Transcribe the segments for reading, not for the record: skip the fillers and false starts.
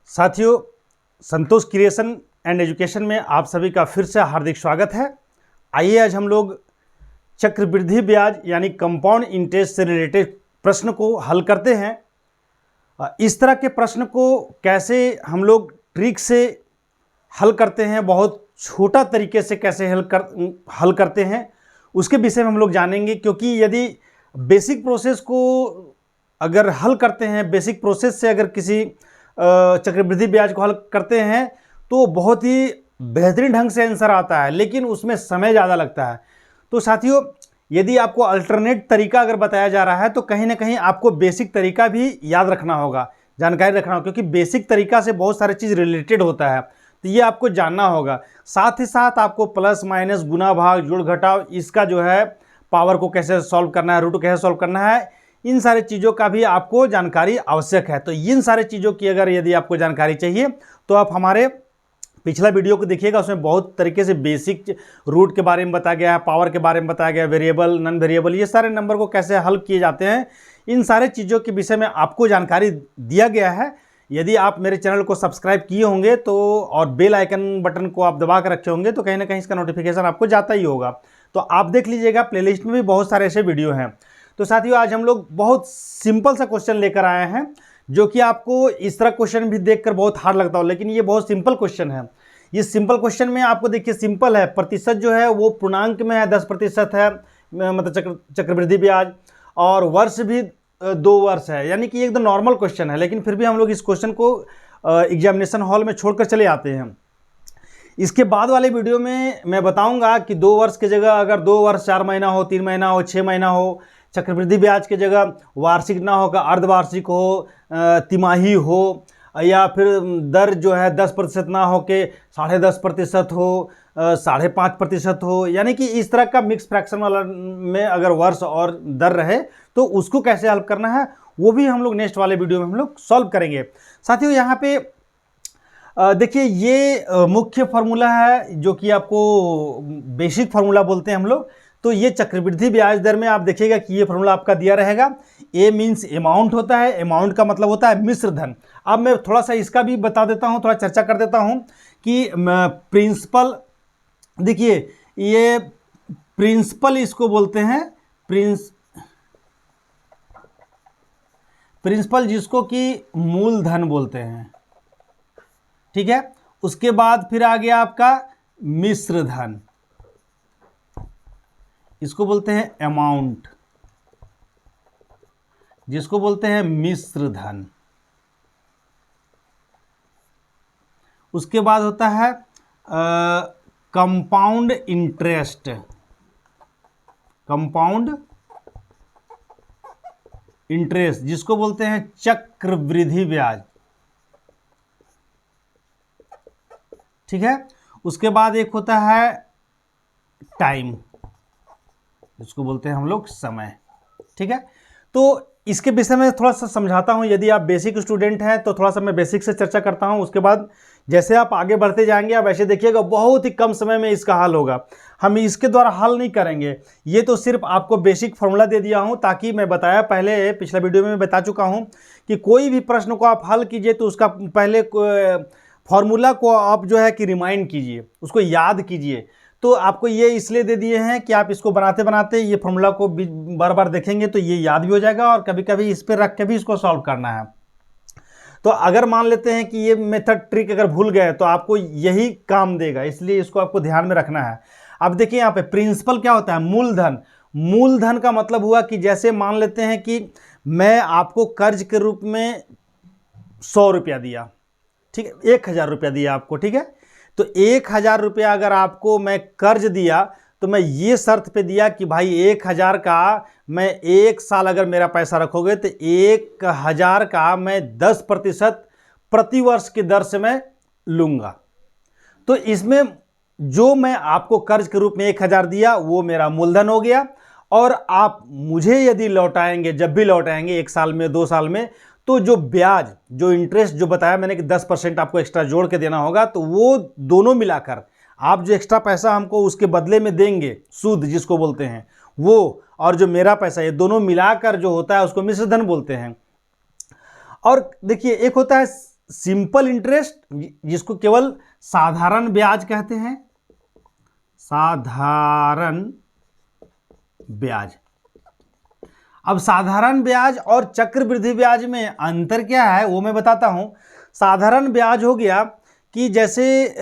साथियों, संतोष creation and education में आप सभी का फिर से हार्दिक स्वागत है। आइए आज हम लोग चक्रवृद्धि ब्याज यानी कंपाउंड इंटरेस्ट से रिलेटेड प्रश्न को हल करते हैं। इस तरह के प्रश्न को कैसे हम लोग ट्रिक से हल करते हैं, बहुत छोटा तरीके से कैसे हल करते हैं, उसके विषय में हम लोग जानेंगे। क्योंकि यदि बेसिक प्रोसेस को अगर हल करते हैं, बेसिक प्रोसेस से अगर किसी चक्रवृद्धि ब्याज को हल करते हैं तो बहुत ही बेहतरीन ढंग से आंसर आता है, लेकिन उसमें समय ज़्यादा लगता है। तो साथियों, यदि आपको अल्टरनेट तरीका अगर बताया जा रहा है तो कहीं ना कहीं आपको बेसिक तरीका भी याद रखना होगा, जानकारी रखना होगा, क्योंकि बेसिक तरीका से बहुत सारी चीज़ रिलेटेड होता है, तो ये आपको जानना होगा। साथ ही साथ आपको प्लस माइनस, गुना भाग, जोड़ घटाव, इसका जो है पावर को कैसे सॉल्व करना है, रूट को कैसे सॉल्व करना है, इन सारी चीज़ों का भी आपको जानकारी आवश्यक है। तो इन सारी चीज़ों की अगर यदि आपको जानकारी चाहिए तो आप हमारे पिछला वीडियो को देखिएगा, उसमें बहुत तरीके से बेसिक रूट के बारे में बताया गया है, पावर के बारे में बताया गया है, वेरिएबल, नॉन वेरिएबल, ये सारे नंबर को कैसे हल किए जाते हैं, इन सारे चीज़ों के विषय में आपको जानकारी दिया गया है। यदि आप मेरे चैनल को सब्सक्राइब किए होंगे तो और बेल आइकन बटन को आप दबा कर रखे होंगे तो कहीं ना कहीं इसका नोटिफिकेशन आपको जाता ही होगा। तो आप देख लीजिएगा, प्लेलिस्ट में भी बहुत सारे ऐसे वीडियो हैं। तो साथियों, आज हम लोग बहुत सिंपल सा क्वेश्चन लेकर आए हैं, जो कि आपको इस तरह क्वेश्चन भी देखकर बहुत हार्ड लगता हो, लेकिन ये बहुत सिंपल क्वेश्चन है। ये सिंपल क्वेश्चन में आपको देखिए सिंपल है, प्रतिशत जो है वो पूर्णांक में है, 10% है, मतलब चक्रवृद्धि ब्याज, और वर्ष भी 2 वर्ष है, यानी कि एकदम नॉर्मल क्वेश्चन है। लेकिन फिर भी हम लोग इस क्वेश्चन को एग्जामिनेशन हॉल में छोड़कर चले आते हैं। इसके बाद वाले वीडियो में मैं बताऊंगा कि 2 वर्ष की जगह अगर 2 वर्ष 4 महीना हो, 3 महीना हो, 6 महीना हो, चक्रवृद्धि ब्याज की जगह वार्षिक ना होकर अर्धवार्षिक हो, तिमाही हो, या फिर दर जो है 10% ना हो के 10.5% हो, 5.5% हो, यानी कि इस तरह का मिक्स फ्रैक्शन वाला में अगर वर्ष और दर रहे तो उसको कैसे हल करना है, वो भी हम लोग नेक्स्ट वाले वीडियो में हम लोग सॉल्व करेंगे। साथियों, यहाँ पे देखिए, ये मुख्य फार्मूला है जो कि आपको बेसिक फार्मूला बोलते हैं हम लोग। तो ये चक्रवृद्धि ब्याज दर में आप देखिएगा कि ये फार्मूला आपका दिया रहेगा। ए मीन्स अमाउंट होता है, अमाउंट का मतलब होता है मिश्र धन। अब मैं थोड़ा सा इसका भी बता देता हूँ, थोड़ा चर्चा कर देता हूँ कि प्रिंसिपल, देखिए ये प्रिंसिपल इसको बोलते हैं, प्रिंसिपल जिसको कि मूलधन बोलते हैं, ठीक है। उसके बाद फिर आ गया आपका मिश्र धन, इसको बोलते हैं अमाउंट, जिसको बोलते हैं मिश्र धन। उसके बाद होता है कंपाउंड इंटरेस्ट, कंपाउंड इंटरेस्ट जिसको बोलते हैं चक्रवृद्धि ब्याज, ठीक है। उसके बाद एक होता है टाइम, जिसको बोलते हैं हम लोग समय, ठीक है। तो इसके विषय में थोड़ा सा समझाता हूं। यदि आप बेसिक स्टूडेंट हैं तो थोड़ा सा मैं बेसिक से चर्चा करता हूं, उसके बाद जैसे आप आगे बढ़ते जाएंगे आप ऐसे देखिएगा बहुत ही कम समय में इसका हल होगा। हम इसके द्वारा हल नहीं करेंगे, ये तो सिर्फ आपको बेसिक फार्मूला दे दिया हूं, ताकि मैं बताया पहले पिछला वीडियो में मैं बता चुका हूं कि कोई भी प्रश्न को आप हल कीजिए तो उसका पहले फार्मूला को आप जो है कि रिमाइंड कीजिए, उसको याद कीजिए। तो आपको ये इसलिए दे दिए हैं कि आप इसको बनाते बनाते ये फार्मूला को बार बार देखेंगे तो ये याद भी हो जाएगा, और कभी कभी इस पर रख के भी इसको सॉल्व करना है। तो अगर मान लेते हैं कि ये मेथड ट्रिक अगर भूल गए तो आपको यही काम देगा, इसलिए इसको आपको ध्यान में रखना है। अब देखिए यहाँ पे प्रिंसिपल क्या होता है, मूलधन। मूलधन का मतलब हुआ कि जैसे मान लेते हैं कि मैं आपको कर्ज के रूप में 100 रुपया दिया, ठीक है, 1000 रुपया दिया आपको, ठीक है। तो 1000 रुपया अगर आपको मैं कर्ज दिया तो मैं ये शर्त पे दिया कि भाई 1000 का मैं 1 साल अगर मेरा पैसा रखोगे तो 1000 का मैं 10% प्रति वर्ष की दर से मैं लूँगा। तो इसमें जो मैं आपको कर्ज के रूप में 1000 दिया वो मेरा मूलधन हो गया, और आप मुझे यदि लौटाएंगे, जब भी लौटाएंगे 1 साल में, 2 साल में, तो जो ब्याज, जो इंटरेस्ट जो बताया मैंने कि 10% आपको एक्स्ट्रा जोड़ के देना होगा, तो वो दोनों मिलाकर आप जो एक्स्ट्रा पैसा हमको उसके बदले में देंगे, सूद जिसको बोलते हैं वो, और जो मेरा पैसा, ये दोनों मिलाकर जो होता है उसको मिश्र धन बोलते हैं। और देखिए एक होता है सिंपल इंटरेस्ट, जिसको केवल साधारण ब्याज कहते हैं, साधारण ब्याज। अब साधारण ब्याज और चक्रवृद्धि ब्याज में अंतर क्या है वो मैं बताता हूं। साधारण ब्याज हो गया कि जैसे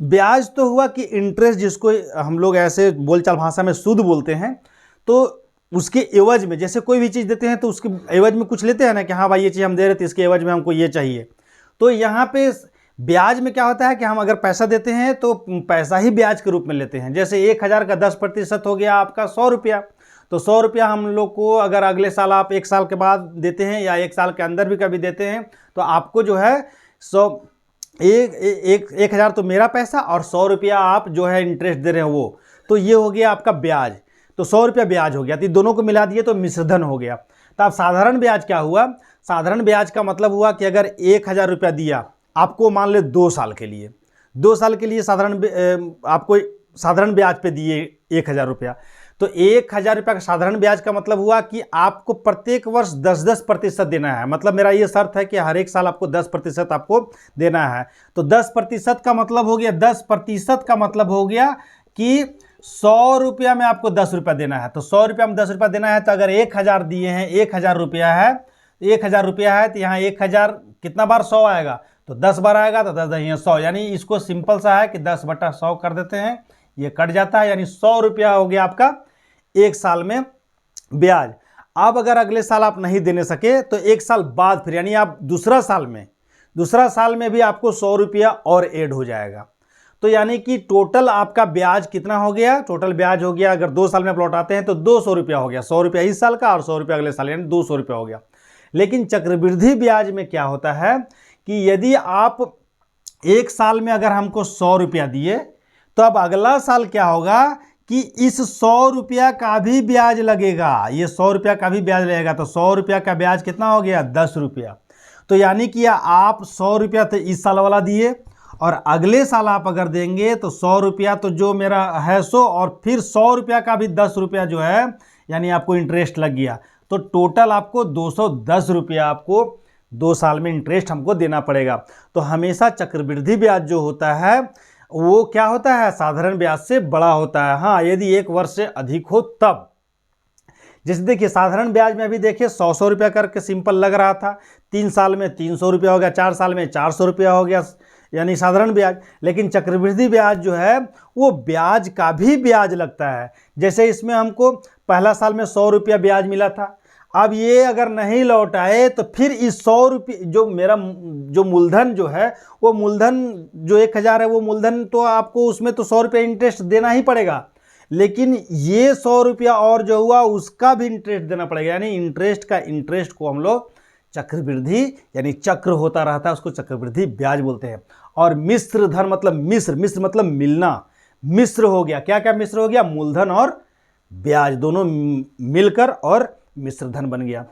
ब्याज तो हुआ कि इंटरेस्ट, जिसको हम लोग ऐसे बोलचाल भाषा में सूद बोलते हैं, तो उसके एवज में जैसे कोई भी चीज़ देते हैं तो उसके एवज में कुछ लेते हैं ना, कि हाँ भाई ये चीज़ हम दे रहे थे, इसके एवज में हमको ये चाहिए। तो यहाँ पे ब्याज में क्या होता है कि हम अगर पैसा देते हैं तो पैसा ही ब्याज के रूप में लेते हैं। जैसे 1000 का 10% हो गया आपका 100 रुपया, तो 100 रुपया हम लोग को अगर अगले साल आप 1 साल के बाद देते हैं या 1 साल के अंदर भी कभी देते हैं, तो आपको जो है 1000 तो मेरा पैसा और 100 रुपया आप जो है इंटरेस्ट दे रहे हैं वो, तो ये हो गया आपका ब्याज। तो 100 रुपया ब्याज हो गया, तो दोनों को मिला दिए तो मिश्रधन हो गया। तो अब साधारण ब्याज क्या हुआ, साधारण ब्याज का मतलब हुआ कि अगर 1000 रुपया दिया आपको, मान ले 2 साल के लिए, 2 साल के लिए आपको साधारण ब्याज पे दिए 1000 रुपया, तो 1000 रुपया का साधारण ब्याज का मतलब हुआ कि आपको प्रत्येक वर्ष 10% देना है। मतलब मेरा ये शर्त है कि हर एक साल आपको 10% आपको देना है। तो 10% का मतलब हो गया, 10% का मतलब हो गया कि 100 रुपया में आपको 10 रुपया देना है। तो 100 रुपया में 10 रुपया देना है, तो अगर 1000 दिए हैं, 1000 रुपया है, 1000 रुपया है, तो यहाँ 1000 कितना बार 100 आएगा, तो 10 बार आएगा, तो 10 यहाँ 100, यानी इसको सिंपल सा है कि 10/100 कर देते हैं, ये कट जाता है, यानी 100 रुपया हो गया आपका 1 साल में ब्याज। अब अगर अगले साल आप नहीं देने सके तो 1 साल बाद फिर, यानी आप दूसरा साल में भी आपको 100 रुपया और ऐड हो जाएगा। तो यानी कि टोटल आपका ब्याज कितना हो गया, टोटल ब्याज हो गया, अगर 2 साल में आप लौटाते हैं तो 200 रुपया हो गया। 100 रुपया इस साल का और 100 रुपया अगले साल, यानी 200 रुपया हो गया। लेकिन चक्रवृद्धि ब्याज में क्या होता है कि यदि आप 1 साल में अगर हमको 100 रुपया दिए, तो अब अगला साल क्या होगा कि इस 100 रुपया का भी ब्याज लगेगा, ये 100 रुपया का भी ब्याज लगेगा। तो 100 रुपया का ब्याज कितना हो गया, 10 रुपया। तो यानी कि आप 100 रुपया तो इस साल वाला दिए, और अगले साल आप अगर देंगे तो 100 रुपया तो जो मेरा है 100, और फिर 100 रुपया का भी 10 रुपया जो है, यानी आपको इंटरेस्ट लग गया। तो टोटल आपको 210 रुपया आपको 2 साल में इंटरेस्ट हमको देना पड़ेगा। तो हमेशा चक्रवृद्धि ब्याज जो होता है वो क्या होता है, साधारण ब्याज से बड़ा होता है। हाँ, यदि 1 वर्ष से अधिक हो तब। जैसे देखिए साधारण ब्याज में अभी देखिए 100 रुपया करके सिंपल लग रहा था, 3 साल में 300 रुपया हो गया, 4 साल में 400 रुपया हो गया, यानी साधारण ब्याज। लेकिन चक्रवृद्धि ब्याज जो है वो ब्याज का भी ब्याज लगता है। जैसे इसमें हमको पहला साल में 100 रुपया ब्याज मिला था, अब ये अगर नहीं लौटाए तो फिर इस 100 रुपये जो मेरा जो मूलधन जो है, वो मूलधन जो 1000 है, वो मूलधन तो आपको उसमें तो 100 रुपया इंटरेस्ट देना ही पड़ेगा। लेकिन ये 100 रुपया और जो हुआ उसका भी इंटरेस्ट देना पड़ेगा, यानी इंटरेस्ट को हम लोग चक्रवृद्धि, यानी चक्र होता रहता है, उसको चक्रवृद्धि ब्याज बोलते हैं। और मिश्र धन मतलब मिश्र मतलब मिलना, मिश्र हो गया, क्या क्या मिश्र हो गया, मूलधन और ब्याज दोनों मिलकर और मिश्र धन बन गया।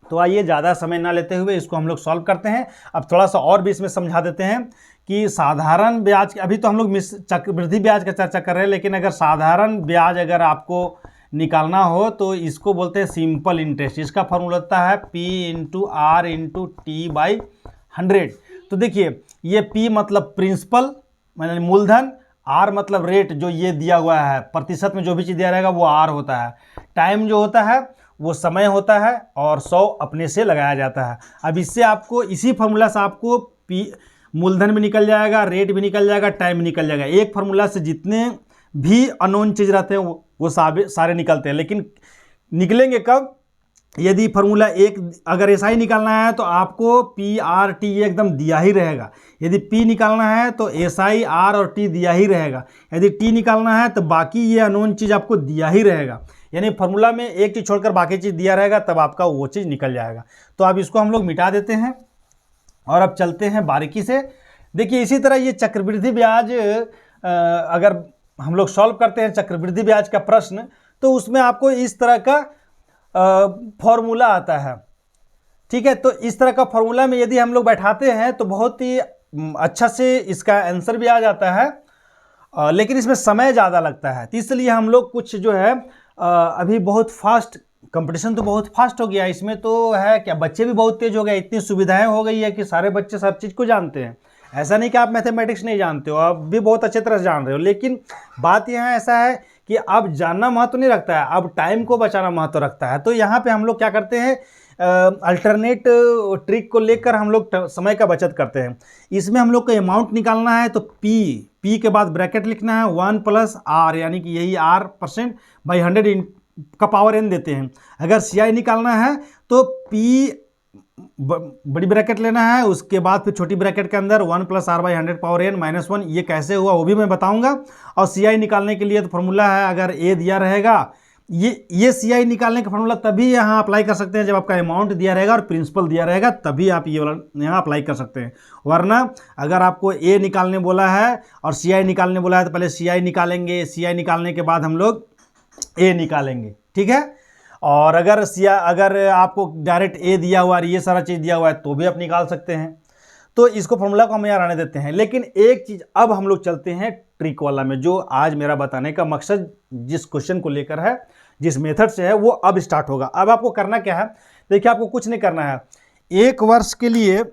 तो आइए ज़्यादा समय ना लेते हुए इसको हम लोग सॉल्व करते हैं। अब थोड़ा सा और भी इसमें समझा देते हैं कि साधारण ब्याज, अभी तो हम लोग चक्रवृद्धि ब्याज का चर्चा कर रहे हैं, लेकिन अगर साधारण ब्याज अगर आपको निकालना हो तो इसको बोलते हैं सिंपल इंटरेस्ट। इसका फॉर्मूला होता है P/R/T/100। तो देखिए ये P मतलब प्रिंसिपल मतलब मूलधन, R मतलब रेट जो ये दिया हुआ है, प्रतिशत में जो भी चीज़ दिया रहेगा वो R होता है, टाइम जो होता है वो समय होता है, और 100 अपने से लगाया जाता है। अब इससे आपको इसी फार्मूला से आपको मूलधन भी निकल जाएगा, रेट भी निकल जाएगा, टाइम भी निकल जाएगा। एक फार्मूला से जितने भी अननोन चीज़ रहते हैं वो सारे निकलते हैं। लेकिन निकलेंगे कब, यदि फार्मूला एक अगर ऐसा ही निकालना है तो आपको P/R/T एकदम दिया ही रहेगा। यदि P निकालना है तो SI R और T दिया ही रहेगा। यदि T निकालना है तो बाकी ये अननोन चीज़ आपको दिया ही रहेगा। यानी फार्मूला में एक चीज़ छोड़कर बाकी चीज़ दिया रहेगा, तब आपका वो चीज़ निकल जाएगा। तो अब इसको हम लोग मिटा देते हैं और अब चलते हैं बारीकी से। देखिए इसी तरह ये चक्रवृद्धि ब्याज अगर हम लोग सॉल्व करते हैं चक्रवृद्धि ब्याज का प्रश्न, तो उसमें आपको इस तरह का फॉर्मूला आता है। ठीक है, तो इस तरह का फॉर्मूला में यदि हम लोग बैठाते हैं तो बहुत ही अच्छा से इसका आंसर भी आ जाता है, लेकिन इसमें समय ज़्यादा लगता है। तो इसलिए हम लोग कुछ जो है अभी बहुत फास्ट कंपटीशन तो बहुत फास्ट हो गया, इसमें तो है क्या, बच्चे भी बहुत तेज हो गए, इतनी सुविधाएं हो गई है कि सारे बच्चे सब चीज़ को जानते हैं। ऐसा नहीं कि आप मैथमेटिक्स नहीं जानते हो, आप भी बहुत अच्छे तरह से जान रहे हो, लेकिन बात यहाँ ऐसा है कि अब जानना महत्व नहीं रखता है, अब टाइम को बचाना महत्व रखता है। तो यहाँ पे हम लोग क्या करते हैं, अल्टरनेट ट्रिक को लेकर हम लोग समय का बचत करते हैं। इसमें हम लोग को अमाउंट निकालना है तो पी के बाद ब्रैकेट लिखना है 1 + r, यानी कि यही r%/100 का पावर n देते हैं। अगर CI निकालना है तो P बड़ी ब्रैकेट लेना है, उसके बाद फिर छोटी ब्रैकेट के अंदर 1 + r/100 पावर n -1। ये कैसे हुआ वो भी मैं बताऊंगा। और CI निकालने के लिए तो फॉर्मूला है, अगर A दिया रहेगा, ये CI निकालने का फॉर्मूला तभी यहाँ अप्लाई कर सकते हैं जब आपका अमाउंट दिया रहेगा और प्रिंसिपल दिया रहेगा, तभी आप ये वाला यहाँ अप्लाई कर सकते हैं। वरना अगर आपको A निकालने बोला है और CI निकालने बोला है तो पहले CI निकालेंगे, CI निकालने के बाद हम लोग A निकालेंगे, ठीक है। और अगर आपको डायरेक्ट A दिया हुआ है, ये सारा चीज़ दिया हुआ है, तो भी आप निकाल सकते हैं। तो इसको फॉर्मूला को हम यहाँ रहने देते हैं। लेकिन एक चीज़, अब हम लोग चलते हैं ट्रिक वाला में, जो आज मेरा बताने का मकसद जिस क्वेश्चन को लेकर है, जिस मेथड से है, वो अब स्टार्ट होगा। अब आपको करना क्या है, देखिए आपको कुछ नहीं करना है। एक वर्ष के लिए,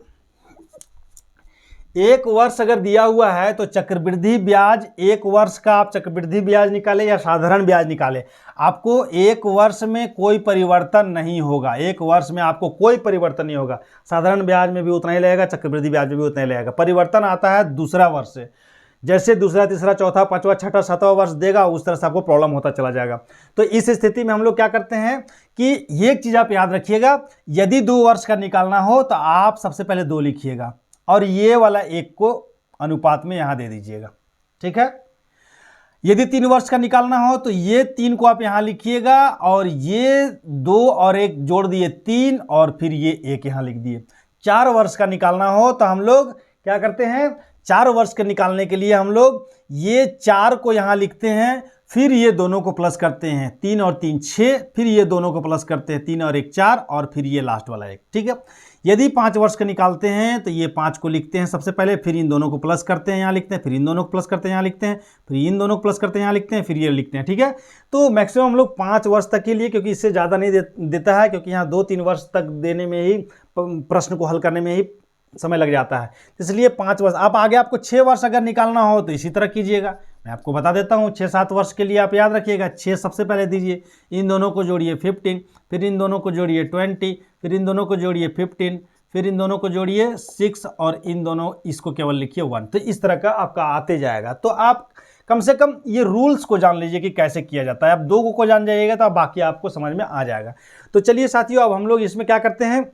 एक वर्ष अगर दिया हुआ है तो चक्रवृद्धि ब्याज, एक वर्ष का आप चक्रवृद्धि ब्याज निकाले या साधारण ब्याज निकाले, आपको एक वर्ष में कोई परिवर्तन नहीं होगा। एक वर्ष में आपको कोई परिवर्तन नहीं होगा। साधारण ब्याज में भी उतना ही लगेगा, चक्रवृद्धि ब्याज में भी उतना ही लगेगा। परिवर्तन आता है दूसरा वर्ष से, जैसे दूसरा, तीसरा, चौथा, पांचवा, छठा, सातवां वर्ष देगा, उस तरह से आपको प्रॉब्लम होता चला जाएगा। तो इस स्थिति में हम लोग क्या करते हैं कि एक चीज़ आप याद रखिएगा, यदि 2 वर्ष का निकालना हो तो आप सबसे पहले 2 लिखिएगा और ये वाला 1 को अनुपात में यहाँ दे दीजिएगा, ठीक है। यदि 3 वर्ष का निकालना हो तो ये 3 को आप यहाँ लिखिएगा और ये 2 और 1 जोड़ दिए 3 और फिर ये 1 यहाँ लिख दिए। 4 वर्ष का निकालना हो तो हम लोग क्या करते हैं, 4 वर्ष के निकालने के लिए हम लोग ये 4 को यहाँ लिखते हैं, फिर ये दोनों को प्लस करते हैं, 3 और 3 6, फिर ये दोनों को प्लस करते हैं, 3 और 1 4, और फिर ये लास्ट वाला 1, ठीक है। यदि 5 वर्ष के निकालते हैं तो ये 5 को लिखते हैं सबसे पहले, फिर इन दोनों को प्लस करते हैं, यहाँ लिखते हैं, फिर इन दोनों को प्लस करते हैं, यहाँ लिखते हैं, फिर इन दोनों को प्लस करते हैं, यहाँ लिखते हैं, फिर ये लिखते हैं, ठीक है। तो मैक्सिमम हम लोग 5 वर्ष तक के लिए, क्योंकि इससे ज़्यादा नहीं देता है, क्योंकि यहाँ 2-3 वर्ष तक देने में ही, प्रश्न को हल करने में ही समय लग जाता है, इसलिए 5 वर्ष। आप आगे आपको 6 वर्ष अगर निकालना हो तो इसी तरह कीजिएगा। मैं आपको बता देता हूँ, 6-7 वर्ष के लिए आप याद रखिएगा, 6 सबसे पहले दीजिए, इन दोनों को जोड़िए 15, फिर इन दोनों को जोड़िए 20, फिर इन दोनों को जोड़िए 15, फिर इन दोनों को जोड़िए 6, और इन दोनों, इसको केवल लिखिए 1। तो इस तरह का आपका आते जाएगा। तो आप कम से कम ये रूल्स को जान लीजिए कि कैसे किया जाता है। आप 2 को जान जाइएगा तो बाकी आपको समझ में आ जाएगा। तो चलिए साथियों, अब हम लोग इसमें क्या करते हैं,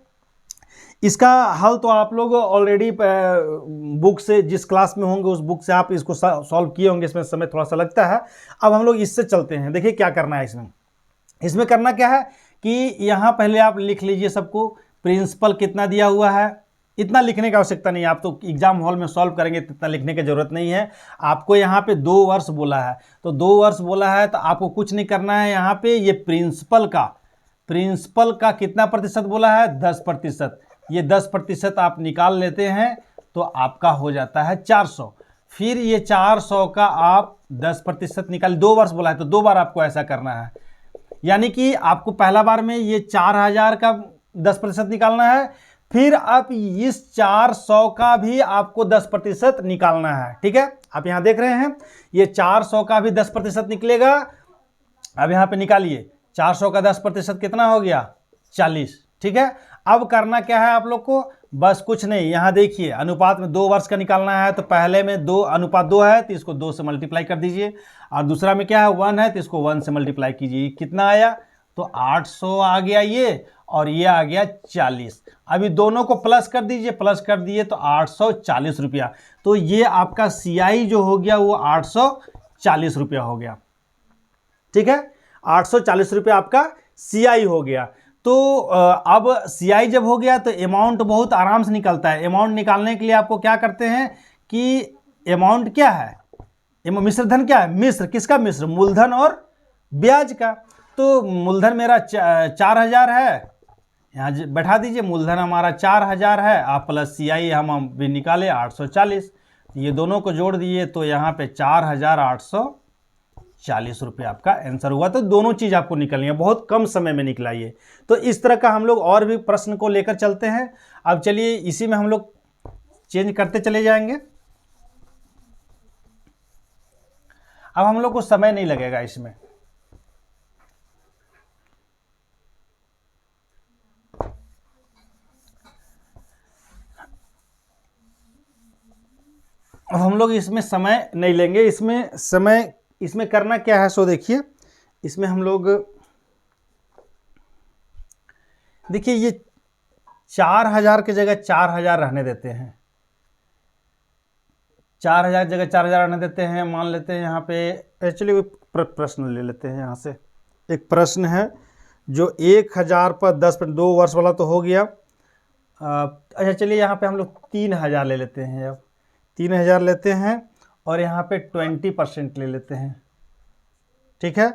इसका हल तो आप लोग ऑलरेडी बुक से, जिस क्लास में होंगे उस बुक से आप इसको सॉल्व किए होंगे, इसमें समय थोड़ा सा लगता है। अब हम लोग इससे चलते हैं। देखिए क्या करना है इसमें करना क्या है कि यहाँ पहले आप लिख लीजिए सबको, प्रिंसिपल कितना दिया हुआ है, इतना लिखने की आवश्यकता नहीं है, आप तो एग्जाम हॉल में सॉल्व करेंगे तो इतना लिखने की जरूरत नहीं है। आपको यहाँ पे 2 वर्ष बोला है, तो 2 वर्ष बोला है तो आपको कुछ नहीं करना है। यहाँ पे ये प्रिंसिपल का कितना प्रतिशत बोला है, 10%। ये 10% आप निकाल लेते हैं तो आपका हो जाता है 400। फिर ये 400 का आप 10% निकाल, 2 वर्ष बोला है तो 2 बार आपको ऐसा करना है। यानी कि आपको पहला बार में ये 4000 का 10% निकालना है, फिर आप इस 400 का भी आपको 10% निकालना है, ठीक है। आप यहाँ देख रहे हैं ये 400 का भी 10% निकलेगा। अब यहाँ पे निकालिए, 400 का 10% कितना हो गया, 40, ठीक है। अब करना क्या है आप लोग को, बस कुछ नहीं, यहाँ देखिए अनुपात में 2 वर्ष का निकालना है तो पहले में 2:2 है तो इसको 2 से मल्टीप्लाई कर दीजिए, और दूसरा में क्या है 1 है तो इसको 1 से मल्टीप्लाई कीजिए। कितना आया, तो 800 आ गया ये, और ये आ गया 40। अभी दोनों को प्लस कर दीजिए, प्लस कर दिए तो 840 रुपया। तो ये आपका CI जो हो गया वो 840 रुपया हो गया, ठीक है। 840 रुपया आपका CI हो गया। तो अब CI जब हो गया तो अमाउंट बहुत आराम से निकलता है। अमाउंट निकालने के लिए आपको क्या करते हैं कि अमाउंट क्या है, मिश्र धन क्या है, मिश्र किसका, मिश्र मूलधन और ब्याज का। तो मूलधन मेरा 4000 है, यहाँ बैठा दीजिए, मूलधन हमारा 4000 है, आप प्लस CI हम भी निकाले 840, ये दोनों को जोड़ दिए तो यहाँ पे 4840 40 रुपये आपका आंसर हुआ। तो दोनों चीज़ आपको निकलनी है, बहुत कम समय में निकला ये। तो इस तरह का हम लोग और भी प्रश्न को लेकर चलते हैं। अब चलिए इसी में हम लोग चेंज करते चले जाएंगे। अब हम लोग को समय नहीं लगेगा इसमें। अब हम लोग इसमें समय नहीं लेंगे। इसमें करना क्या है, सो देखिए इसमें हम लोग देखिए ये 4000 की जगह 4000 रहने देते हैं। 4000 की जगह 4000 रहने देते हैं। मान लेते हैं यहाँ पे एक्चुअली प्रश्न ले लेते हैं। यहाँ से एक प्रश्न है जो 1000 पर 10% 2 वर्ष वाला तो हो गया। अच्छा चलिए यहाँ पे हम लोग 3000 ले लेते हैं। अब 3000 लेते हैं और यहाँ पे 20% ले लेते हैं, ठीक है।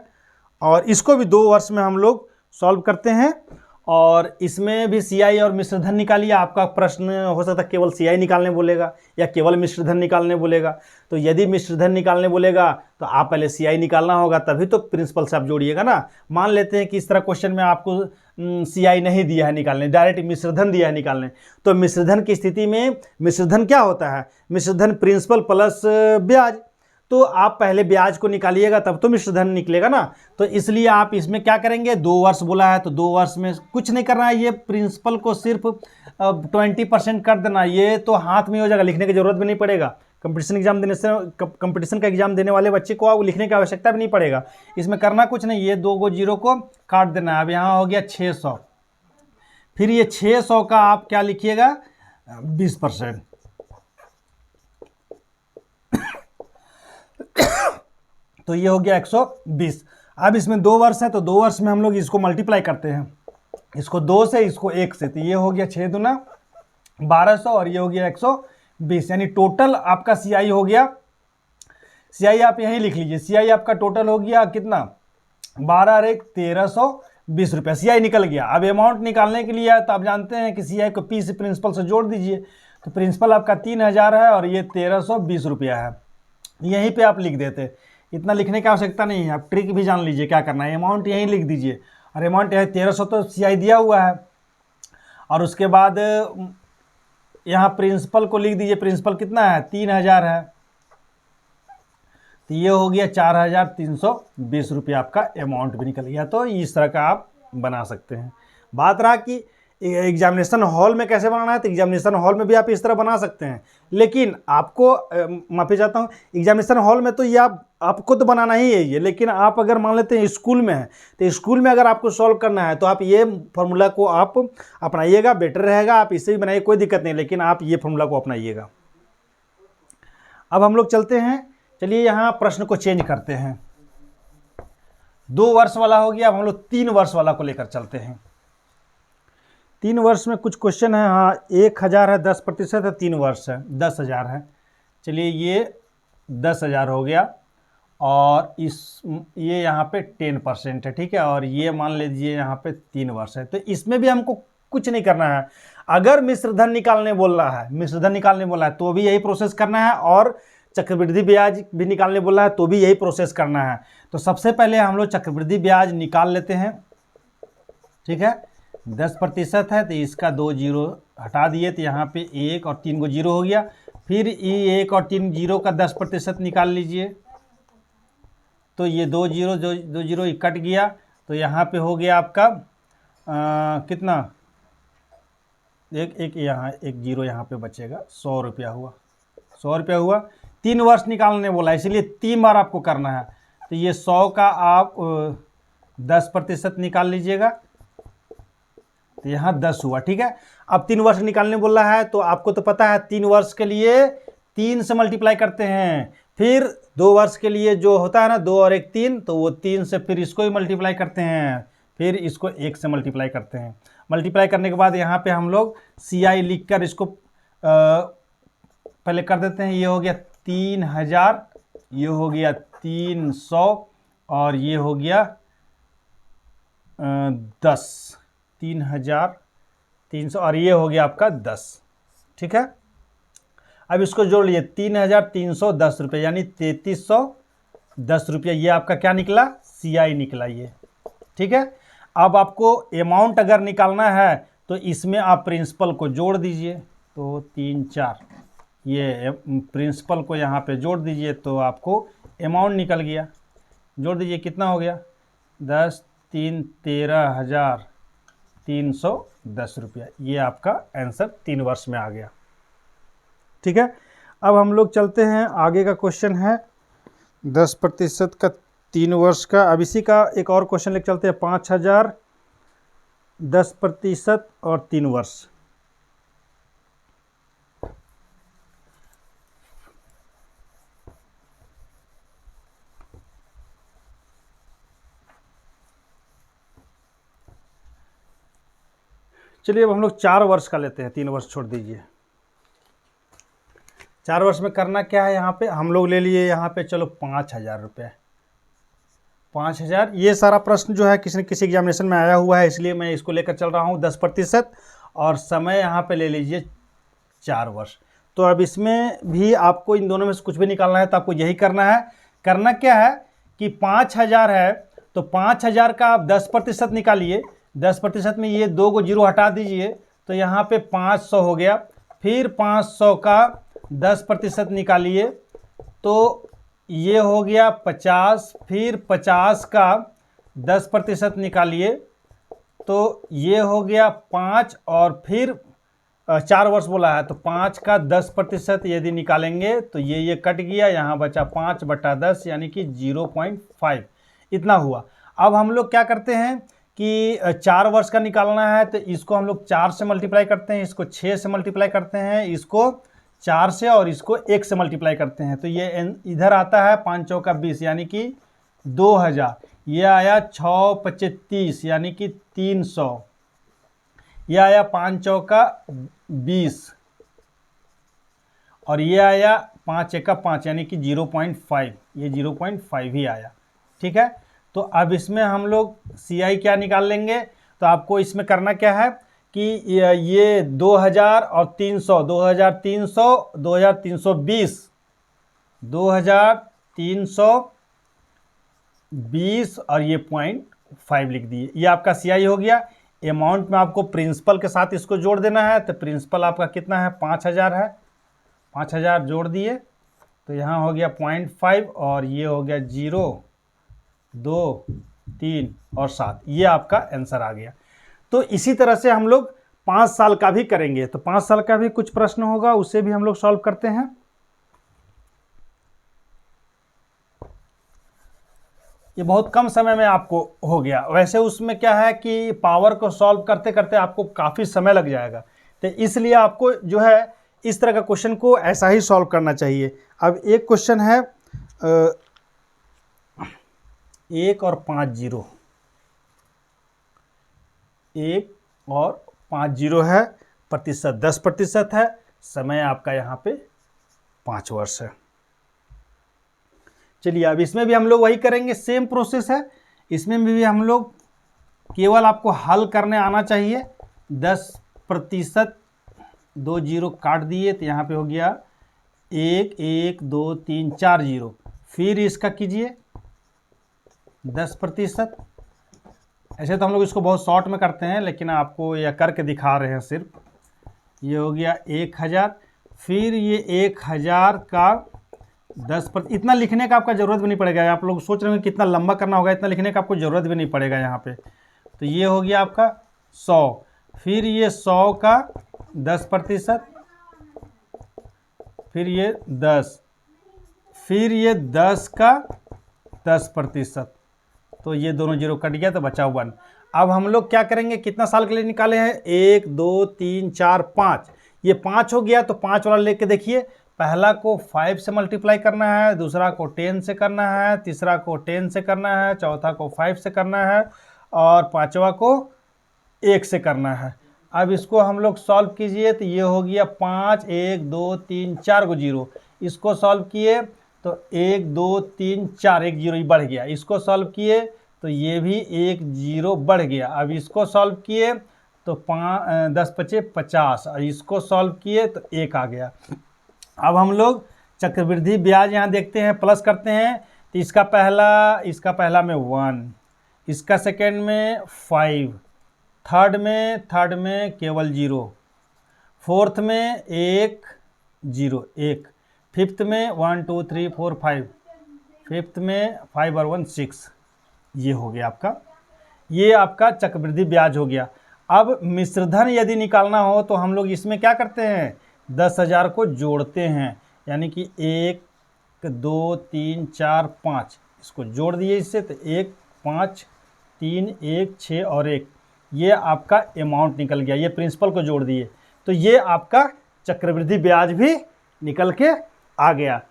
और इसको भी 2 वर्ष में हम लोग सॉल्व करते हैं। और इसमें भी CI और मिश्रधन निकालिए। आपका प्रश्न हो सकता है केवल CI निकालने बोलेगा या केवल मिश्रधन निकालने बोलेगा। तो यदि मिश्रधन निकालने बोलेगा तो आप पहले CI निकालना होगा, तभी तो प्रिंसिपल से आप जोड़िएगा ना। मान लेते हैं कि इस तरह क्वेश्चन में आपको CI नहीं दिया है निकालने, डायरेक्ट मिश्रधन दिया है निकालने। तो मिश्रधन की स्थिति में मिश्रधन क्या होता है, मिश्रधन प्रिंसिपल प्लस ब्याज। तो आप पहले ब्याज को निकालिएगा तब तो मिश्रधन निकलेगा ना। तो इसलिए आप इसमें क्या करेंगे, 2 वर्ष बोला है तो 2 वर्ष में कुछ नहीं करना है। ये प्रिंसिपल को सिर्फ 20% कर देना, ये तो हाथ में हो जाएगा, लिखने की जरूरत भी नहीं पड़ेगा। कंपटीशन का एग्जाम देने वाले बच्चे को लिखने की आवश्यकता भी नहीं पड़ेगा। इसमें करना कुछ नहीं, ये 2 जीरो को काट देना है। अब यहाँ हो गया 600, फिर ये 600 का आप क्या लिखिएगा 20%। तो ये हो गया 120। अब इसमें 2 वर्ष है तो 2 वर्ष में हम लोग इसको मल्टीप्लाई करते हैं, इसको 2 से इसको 1 से। तो ये हो गया 6 दूना 1200 और ये हो गया 120। यानी टोटल आपका CI हो गया, CI आप यहीं लिख लीजिए। CI आपका टोटल हो गया कितना, 12 और 1 1320 रुपया CI निकल गया। अब अमाउंट निकालने के लिए तो आप जानते हैं कि CI को P से प्रिंसिपल से जोड़ दीजिए। तो प्रिंसिपल आपका 3000 है और ये 1320 रुपया है। यहीं पे आप लिख देते, इतना लिखने की आवश्यकता नहीं है। आप ट्रिक भी जान लीजिए क्या करना है, अमाउंट यहीं लिख दीजिए। और अमाउंट यहाँ 1300 तो CI दिया हुआ है। और उसके बाद यहाँ प्रिंसिपल को लिख दीजिए। प्रिंसिपल कितना है 3000 है, तो ये हो गया 4320 रुपया आपका अमाउंट भी निकल गया। तो इस तरह का आप बना सकते हैं। बात रहा कि एग्जामिनेशन हॉल में कैसे बनाना है, तो एग्जामिनेशन हॉल में भी आप इस तरह बना सकते हैं। लेकिन आपको माफी चाहता हूँ, एग्जामिनेशन हॉल में तो ये आपको तो बनाना ही है ये। लेकिन आप अगर मान लेते हैं स्कूल में है तो स्कूल में अगर आपको सॉल्व करना है तो आप ये फॉर्मूला को आप अपनाइएगा, बेटर रहेगा। आप इससे भी बनाइए, कोई दिक्कत नहीं, लेकिन आप ये फॉर्मूला को अपनाइएगा। अब हम लोग चलते हैं, चलिए यहाँ प्रश्न को चेंज करते हैं। 2 वर्ष वाला हो गया, अब हम लोग 3 वर्ष वाला को लेकर चलते हैं। 3 वर्ष में कुछ क्वेश्चन है। हाँ 1000 है, 10% है, 3 वर्ष है 10,000 है। चलिए ये 10,000 हो गया और ये यहाँ पे 10% है, ठीक है। और ये मान लीजिए यहाँ पे 3 वर्ष है। तो इसमें भी हमको कुछ नहीं करना है। अगर मिश्रधन निकालने बोल रहा है, मिश्रधन निकालने बोला है तो भी यही प्रोसेस करना है। और चक्रवृद्धि ब्याज भी निकालने बोला है तो भी यही प्रोसेस करना है। तो सबसे पहले हम लोग चक्रवृद्धि ब्याज निकाल लेते हैं, ठीक है। 10% है तो इसका 2 जीरो हटा दिए तो यहाँ पे 1 और 3 को जीरो हो गया। फिर ये 1 और 3 जीरो का 10% निकाल लीजिए, तो ये 2 जीरो कट गया। तो यहाँ पे हो गया आपका कितना, एक यहाँ 1 जीरो यहाँ पे बचेगा, 100 रुपया हुआ। 100 रुपया हुआ। 3 वर्ष निकालने बोला, इसलिए 3 बार आपको करना है। तो ये 100 का आप 10% निकाल लीजिएगा, तो यहाँ 10 हुआ, ठीक है। अब 3 वर्ष निकालने बोल रहा है तो आपको तो पता है 3 वर्ष के लिए 3 से मल्टीप्लाई करते हैं। फिर 2 वर्ष के लिए जो होता है ना 2 और 1 3, तो वो 3 से फिर इसको ही मल्टीप्लाई करते हैं, फिर इसको 1 से मल्टीप्लाई करते हैं। मल्टीप्लाई करने के बाद यहाँ पे हम लोग CI लिख कर इसको पहले कर देते हैं। ये हो गया 3000, ये हो गया 300 और ये हो गया 10, 3300 और ये हो गया आपका 10, ठीक है। अब इसको जोड़ लिए 3310 रुपये यानी 3300 ₹10 ये आपका क्या निकला, CI निकला ये, ठीक है। अब आपको अमाउंट अगर निकालना है तो इसमें आप प्रिंसिपल को जोड़ दीजिए, तो 3 4 ये प्रिंसिपल को यहाँ पे जोड़ दीजिए तो आपको अमाउंट निकल गया। जोड़ दीजिए, कितना हो गया, 10 3 13,310 रुपया। ये आपका आंसर 3 वर्ष में आ गया, ठीक है। अब हम लोग चलते हैं, आगे का क्वेश्चन है 10% का 3 वर्ष का। अब इसी का एक और क्वेश्चन लेकर चलते हैं, 5,000 10% और 3 वर्ष। चलिए अब हम लोग 4 वर्ष का लेते हैं, 3 वर्ष छोड़ दीजिए। 4 वर्ष में करना क्या है, यहाँ पे हम लोग ले लिए यहाँ पे, चलो 5,000 रुपये, 5,000। ये सारा प्रश्न जो है किसी न किसी एग्जामिनेशन में आया हुआ है, इसलिए मैं इसको लेकर चल रहा हूँ 10%, और समय यहाँ पे ले लीजिए 4 वर्ष। तो अब इसमें भी आपको इन दोनों में से कुछ भी निकालना है तो आपको यही करना है। करना क्या है कि 5,000 है तो 5,000 का आप 10% निकालिए, 10% में ये 2 को 0 हटा दीजिए तो यहाँ पे 500 हो गया। फिर 500 का 10% निकालिए तो ये हो गया 50। फिर 50 का 10% निकालिए तो ये हो गया 5, और फिर 4 वर्ष बोला है तो 5 का 10% यदि निकालेंगे तो ये कट गया, यहाँ बचा 5/10 यानी कि 0.5, इतना हुआ। अब हम लोग क्या करते हैं कि 4 वर्ष का निकालना है तो इसको हम लोग 4 से मल्टीप्लाई करते हैं, इसको 6 से मल्टीप्लाई करते हैं, इसको 4 से और इसको 1 से मल्टीप्लाई करते हैं तो ये इधर आता है 5 चौका 20 यानी कि 2000। ये आया 6 25 30 यानी कि 300। ये आया 5 चौका 20 और ये आया 5 एका 5 यानी कि 0.5, ये 0.5 ही आया, ठीक है। तो अब इसमें हम लोग CI क्या निकाल लेंगे, तो आपको इसमें करना क्या है कि ये 2000 और 300, 2300, 2320, 2320 और ये 0.5 लिख दिए, ये आपका CI हो गया। अमाउंट में आपको प्रिंसिपल के साथ इसको जोड़ देना है, तो प्रिंसिपल आपका कितना है, 5,000 है, 5,000 जोड़ दिए तो यहाँ हो गया 0.5 और ये हो गया 0 2 3 और 7, ये आपका आंसर आ गया। तो इसी तरह से हम लोग 5 साल का भी करेंगे, तो 5 साल का भी कुछ प्रश्न होगा, उसे भी हम लोग सॉल्व करते हैं। ये बहुत कम समय में आपको हो गया। वैसे उसमें क्या है कि पावर को सॉल्व करते करते आपको काफ़ी समय लग जाएगा, तो इसलिए आपको जो है इस तरह का क्वेश्चन को ऐसा ही सॉल्व करना चाहिए। अब एक क्वेश्चन है 1 और 5 0, 1 और 5 0 है, प्रतिशत 10% है, समय आपका यहाँ पे 5 वर्ष है। चलिए अब इसमें भी हम लोग वही करेंगे, सेम प्रोसेस है। इसमें भी हम लोग केवल आपको हल करने आना चाहिए। 10%, 2 0 काट दिए तो यहाँ पे हो गया 1 1 2 3 4 0। फिर इसका कीजिए 10%। ऐसे तो हम लोग इसको बहुत शॉर्ट में करते हैं, लेकिन आपको यह करके दिखा रहे हैं सिर्फ। ये हो गया 1000। फिर ये 1000 का 10%, इतना लिखने का आपका ज़रूरत भी नहीं पड़ेगा। आप लोग सोच रहे हैं कितना लंबा करना होगा, इतना लिखने का आपको ज़रूरत भी नहीं पड़ेगा यहाँ पे। तो ये हो गया आपका 100। फिर ये 100 का 10%, फिर ये 10, फिर ये 10 का 10%, तो ये दोनों 0 कट गया तो बचा 1। अब हम लोग क्या करेंगे, कितना साल के लिए निकाले हैं, 1 2 3 4 5, ये 5 हो गया तो 5 वाला लेके देखिए। पहला को 5 से मल्टीप्लाई करना है, दूसरा को 10 से करना है, तीसरा को 10 से करना है, चौथा को 5 से करना है और पांचवा को 1 से करना है। अब इसको हम लोग सॉल्व कीजिए तो ये हो गया 5 1 2 3 4 को 0। इसको सॉल्व किए तो 1 2 3 4, 1 0 बढ़ गया। इसको सॉल्व किए तो ये भी 1 0 बढ़ गया। अब इसको सॉल्व किए तो 10 5 50 और इसको सॉल्व किए तो 1 आ गया। अब हम लोग चक्रवृद्धि ब्याज यहाँ देखते हैं, प्लस करते हैं तो इसका पहला में 1, इसका सेकेंड में 5, थर्ड में केवल 0, फोर्थ में 1 0 1, फिफ्थ में 1 2 3 4 5, फिफ्थ में 5 और 1 6। ये हो गया आपका, ये आपका चक्रवृद्धि ब्याज हो गया। अब मिश्रधन यदि निकालना हो तो हम लोग इसमें क्या करते हैं, 10,000 को जोड़ते हैं, यानी कि 1 2 3 4 5, इसको जोड़ दिए इससे, तो 1 5 3 1 6 और 1, ये आपका अमाउंट निकल गया। ये प्रिंसिपल को जोड़ दिए तो ये आपका चक्रवृद्धि ब्याज भी निकल के आ गया।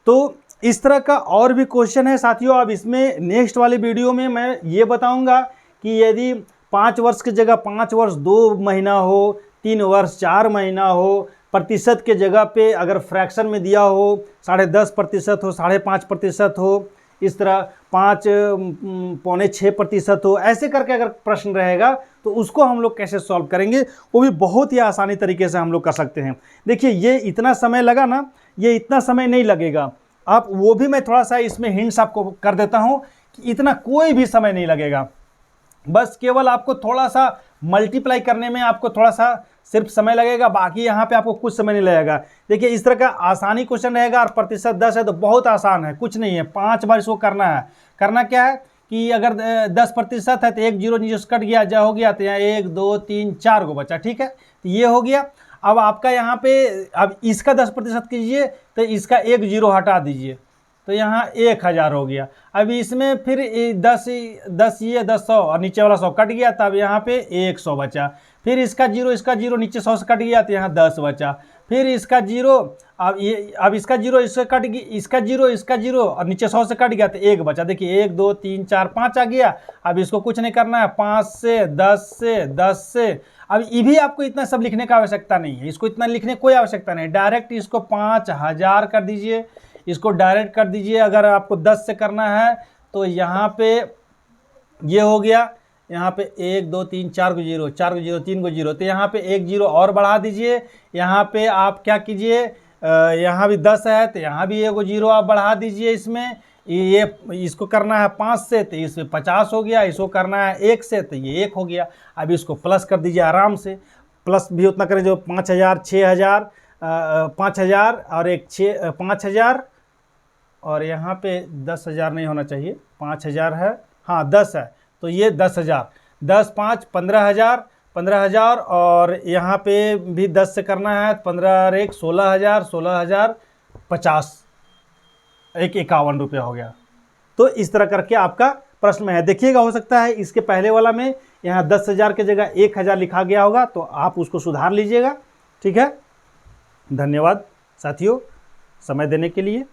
तो इस तरह का और भी क्वेश्चन है साथियों। अब इसमें नेक्स्ट वाली वीडियो में मैं ये बताऊंगा कि यदि 5 वर्ष की जगह 5 वर्ष 2 महीना हो, 3 वर्ष 4 महीना हो, प्रतिशत के जगह पे अगर फ्रैक्शन में दिया हो 10.5% हो, 5.5% हो, इस तरह 5.25% हो, ऐसे करके अगर प्रश्न रहेगा तो उसको हम लोग कैसे सॉल्व करेंगे, वो भी बहुत ही आसानी तरीके से हम लोग कर सकते हैं। देखिए ये इतना समय लगा ना, ये इतना समय नहीं लगेगा। आप वो भी मैं थोड़ा सा इसमें हिंट्स आपको कर देता हूँ कि इतना कोई भी समय नहीं लगेगा, बस केवल आपको थोड़ा सा मल्टीप्लाई करने में आपको थोड़ा सा सिर्फ समय लगेगा, बाकी यहाँ पे आपको कुछ समय नहीं लगेगा। देखिए इस तरह का आसानी क्वेश्चन रहेगा और प्रतिशत 10 है तो बहुत आसान है, कुछ नहीं है, 5 बार इसको करना है। करना क्या है कि अगर 10% है तो 1 0 नीचे से कट गया, जा हो गया, तो यहाँ 1 2 3 4 को बचा, ठीक है, तो ये हो गया। अब आपका यहाँ पे अब इसका 10% कीजिए तो इसका 1 0 हटा दीजिए, तो यहाँ 1000 हो गया। अब इसमें फिर 10 ये 10 100 और नीचे वाला 100 कट गया, तब यहाँ पे 100 बचा। फिर इसका 0 नीचे 100 से कट गया तो यहाँ 10 बचा। फिर इसका 0, अब इसका 0 इससे कट गया, इसका 0 और नीचे 100 से कट गया तो 1 बचा। देखिए 1 2 3 4 5 आ गया। अब इसको कुछ नहीं करना है, 5 से 10 से अब ये भी आपको इतना सब लिखने का आवश्यकता नहीं है, इसको इतना लिखने कोई आवश्यकता नहीं, डायरेक्ट इसको 5000 कर दीजिए, इसको डायरेक्ट कर दीजिए। अगर आपको 10 से करना है तो यहाँ पे ये हो गया, यहाँ पे 1 2 3 4 को 0, 4 को 0, 3 को 0, तो यहाँ पे 1 0 और बढ़ा दीजिए। यहाँ पे आप क्या कीजिए, यहाँ भी 10 है तो यहाँ भी 1 0 आप बढ़ा दीजिए। इसमें ये इसको करना है 5 से तो इसमें 50 हो गया, इसको करना है 1 से तो ये 1 हो गया। अब इसको प्लस कर दीजिए आराम से, प्लस भी उतना करें जो 5000 6000 5000 और 5000 और यहाँ पे 10,000 नहीं होना चाहिए, 5000 है, हाँ 10 है तो ये 10,000, 10 5 15,000 और यहाँ पे भी 10 से करना है, 15 और 1 16,000, 16,050, 51 रुपया हो गया। तो इस तरह करके आपका प्रश्न में है, देखिएगा हो सकता है इसके पहले वाला में यहाँ 10,000 की जगह 1,000 लिखा गया होगा, तो आप उसको सुधार लीजिएगा। ठीक है, धन्यवाद साथियों समय देने के लिए।